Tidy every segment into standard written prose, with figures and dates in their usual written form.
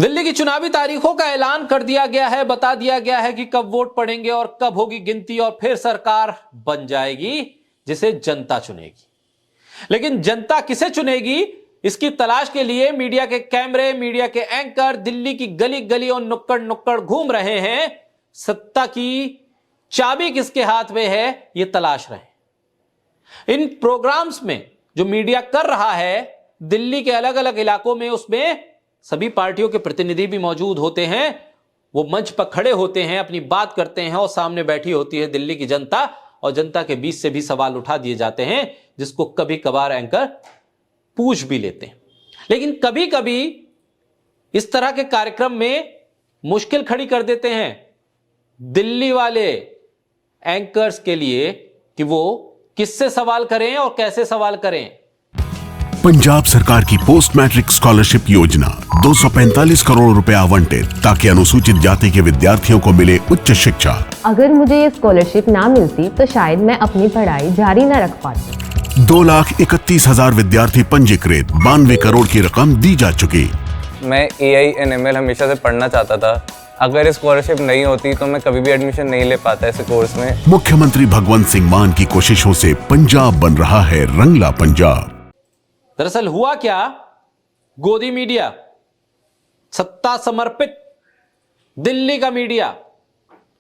दिल्ली की चुनावी तारीखों का ऐलान कर दिया गया है, बता दिया गया है कि कब वोट पड़ेंगे और कब होगी गिनती और फिर सरकार बन जाएगी जिसे जनता चुनेगी। लेकिन जनता किसे चुनेगी, इसकी तलाश के लिए मीडिया के कैमरे, मीडिया के एंकर दिल्ली की गली गली और नुक्कड़ नुक्कड़ घूम रहे हैं। सत्ता की चाबी किसके हाथ में है, यह तलाश रहे हैं। इन प्रोग्राम्स में जो मीडिया कर रहा है दिल्ली के अलग अलग इलाकों में, उसमें सभी पार्टियों के प्रतिनिधि भी मौजूद होते हैं। वो मंच पर खड़े होते हैं, अपनी बात करते हैं और सामने बैठी होती है दिल्ली की जनता, और जनता के बीच से भी सवाल उठा दिए जाते हैं जिसको कभी कभार एंकर पूछ भी लेते हैं। लेकिन कभी कभी इस तरह के कार्यक्रम में मुश्किल खड़ी कर देते हैं दिल्ली वाले एंकर्स के लिए कि वो किससे सवाल करें और कैसे सवाल करें। पंजाब सरकार की पोस्ट मैट्रिक स्कॉलरशिप योजना 245 करोड़ रुपए आवंटित ताकि अनुसूचित जाति के विद्यार्थियों को मिले उच्च शिक्षा। अगर मुझे ये स्कॉलरशिप ना मिलती तो शायद मैं अपनी पढ़ाई जारी न रख पाती। 2,31,000 विद्यार्थी पंजीकृत, 92 करोड़ की रकम दी जा चुकी। मैं AI/ML हमेशा से पढ़ना चाहता था। अगर स्कॉलरशिप नहीं होती तो मैं कभी भी एडमिशन नहीं ले पाता ऐसे कोर्स में। मुख्यमंत्री भगवंत सिंह मान की कोशिशों से पंजाब बन रहा है रंगला पंजाब। दरअसल हुआ क्या, गोदी मीडिया, सत्ता समर्पित दिल्ली का मीडिया,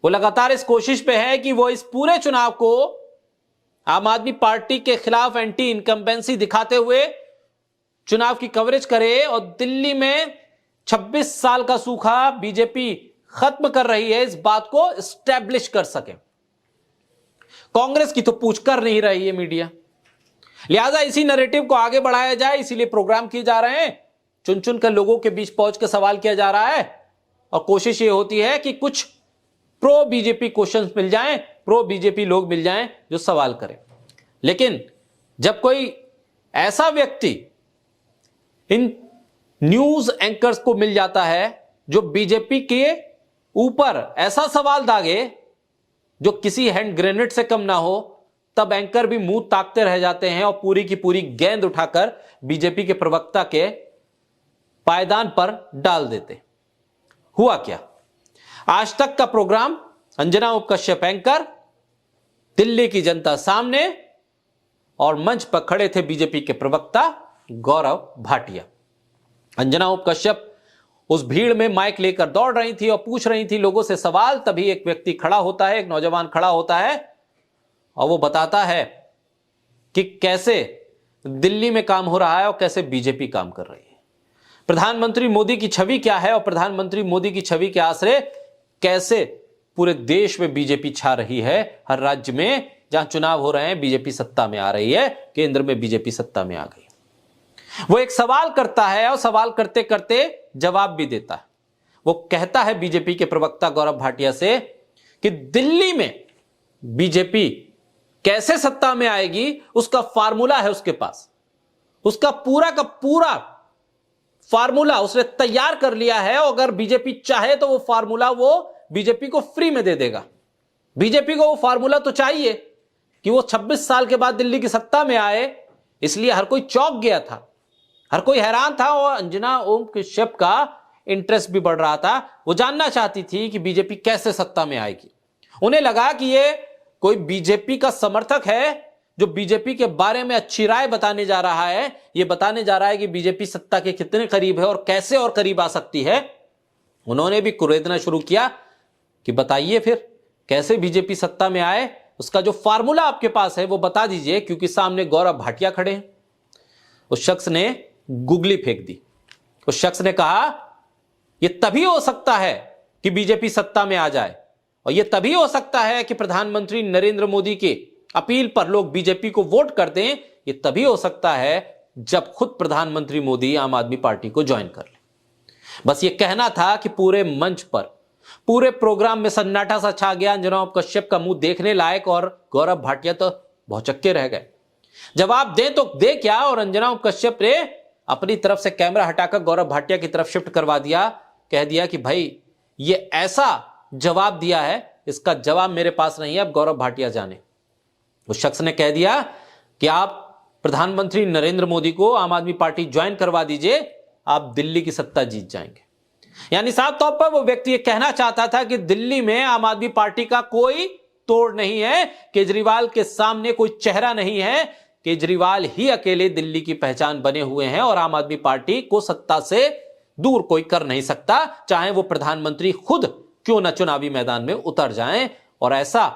वो लगातार इस कोशिश पे है कि वो इस पूरे चुनाव को आम आदमी पार्टी के खिलाफ एंटी इनकम्बेंसी दिखाते हुए चुनाव की कवरेज करे और दिल्ली में 26 साल का सूखा बीजेपी खत्म कर रही है, इस बात को एस्टैब्लिश कर सके। कांग्रेस की तो पूछ कर नहीं रही है मीडिया, लिहाजा इसी नैरेटिव को आगे बढ़ाया जाए, इसीलिए प्रोग्राम किए जा रहे हैं। चुन चुन कर लोगों के बीच पहुंच कर सवाल किया जा रहा है और कोशिश ये होती है कि कुछ प्रो बीजेपी क्वेश्चंस मिल जाएं, प्रो बीजेपी लोग मिल जाएं जो सवाल करें। लेकिन जब कोई ऐसा व्यक्ति इन न्यूज एंकर्स को मिल जाता है जो बीजेपी के ऊपर ऐसा सवाल दागे जो किसी हैंड ग्रेनेड से कम ना हो, तब एंकर भी मुंह ताकते रह जाते हैं और पूरी की पूरी गेंद उठाकर बीजेपी के प्रवक्ता के पायदान पर डाल देते। हुआ क्या, आज तक का प्रोग्राम, अंजना उप कश्यप एंकर, दिल्ली की जनता सामने, और मंच पर खड़े थे बीजेपी के प्रवक्ता गौरव भाटिया। अंजना उप कश्यप उस भीड़ में माइक लेकर दौड़ रही थी और पूछ रही थी लोगों से सवाल। तभी एक व्यक्ति खड़ा होता है, एक नौजवान खड़ा होता है और वो बताता है कि कैसे दिल्ली में काम हो रहा है और कैसे बीजेपी काम कर रही है, प्रधानमंत्री मोदी की छवि क्या है और प्रधानमंत्री मोदी की छवि के आसरे कैसे पूरे देश में बीजेपी छा रही है। हर राज्य में जहां चुनाव हो रहे हैं बीजेपी सत्ता में आ रही है, केंद्र में बीजेपी सत्ता में आ गई। वो एक सवाल करता है और सवाल करते करते जवाब भी देता है। वो कहता है बीजेपी के प्रवक्ता गौरव भाटिया से कि दिल्ली में बीजेपी कैसे सत्ता में आएगी उसका फार्मूला है उसके पास, उसका पूरा का पूरा फार्मूला उसने तैयार कर लिया है। और अगर बीजेपी चाहे तो वो फार्मूला वो बीजेपी को फ्री में दे देगा। बीजेपी को वो फार्मूला तो चाहिए कि वो 26 साल के बाद दिल्ली की सत्ता में आए, इसलिए हर कोई चौंक गया था, हर कोई हैरान था और अंजना ओम कश्यप का इंटरेस्ट भी बढ़ रहा था। वो जानना चाहती थी कि बीजेपी कैसे सत्ता में आएगी। उन्हें लगा कि ये कोई बीजेपी का समर्थक है जो बीजेपी के बारे में अच्छी राय बताने जा रहा है, ये बताने जा रहा है कि बीजेपी सत्ता के कितने करीब है और कैसे और करीब आ सकती है। उन्होंने भी कुरेदना शुरू किया कि बताइए फिर कैसे बीजेपी सत्ता में आए, उसका जो फार्मूला आपके पास है वो बता दीजिए, क्योंकि सामने गौरव भाटिया खड़े हैं। उस शख्स ने गुगली फेंक दी। उस शख्स ने कहा यह तभी हो सकता है कि बीजेपी सत्ता में आ जाए और यह तभी हो सकता है कि प्रधानमंत्री नरेंद्र मोदी की अपील पर लोग बीजेपी को वोट कर दें। यह तभी हो सकता है जब खुद प्रधानमंत्री मोदी आम आदमी पार्टी को ज्वाइन कर ले। बस यह कहना था कि पूरे मंच पर, पूरे प्रोग्राम में सन्नाटा सा छा गया। अंजना उप कश्यप का मुंह देखने लायक और गौरव भाटिया तो भौचक्के रह गए। जवाब दे तो दे क्या, और अंजना उप कश्यप ने अपनी तरफ से कैमरा हटाकर गौरव भाटिया की तरफ शिफ्ट करवा दिया। कह दिया कि भाई ये ऐसा जवाब दिया है, इसका जवाब मेरे पास नहीं है, अब गौरव भाटिया जाने। उस शख्स ने कह दिया कि आप प्रधानमंत्री नरेंद्र मोदी को आम आदमी पार्टी ज्वाइन करवा दीजिए, आप दिल्ली की सत्ता जीत जाएंगे। यानी साफ तौर पर वो व्यक्ति ये कहना चाहता था कि दिल्ली में आम आदमी पार्टी का कोई तोड़ नहीं है, केजरीवाल के सामने कोई चेहरा नहीं है, केजरीवाल ही अकेले दिल्ली की पहचान बने हुए हैं और आम आदमी पार्टी को सत्ता से दूर कोई कर नहीं सकता, चाहे वो प्रधानमंत्री खुद क्यों न चुनावी मैदान में उतर जाएं। और ऐसा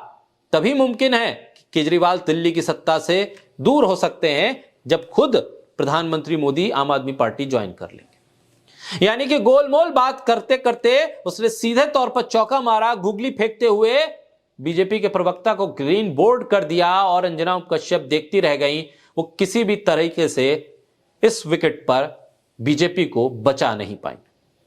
तभी मुमकिन है कि केजरीवाल दिल्ली की सत्ता से दूर हो सकते हैं जब खुद प्रधानमंत्री मोदी आम आदमी पार्टी ज्वाइन कर लेंगे। यानी कि गोलमोल बात करते करते उसने सीधे तौर पर चौका मारा, गुगली फेंकते हुए बीजेपी के प्रवक्ता को ग्रीन बोर्ड कर दिया और अंजना कश्यप देखती रह गई। वो किसी भी तरीके से इस विकेट पर बीजेपी को बचा नहीं पाई।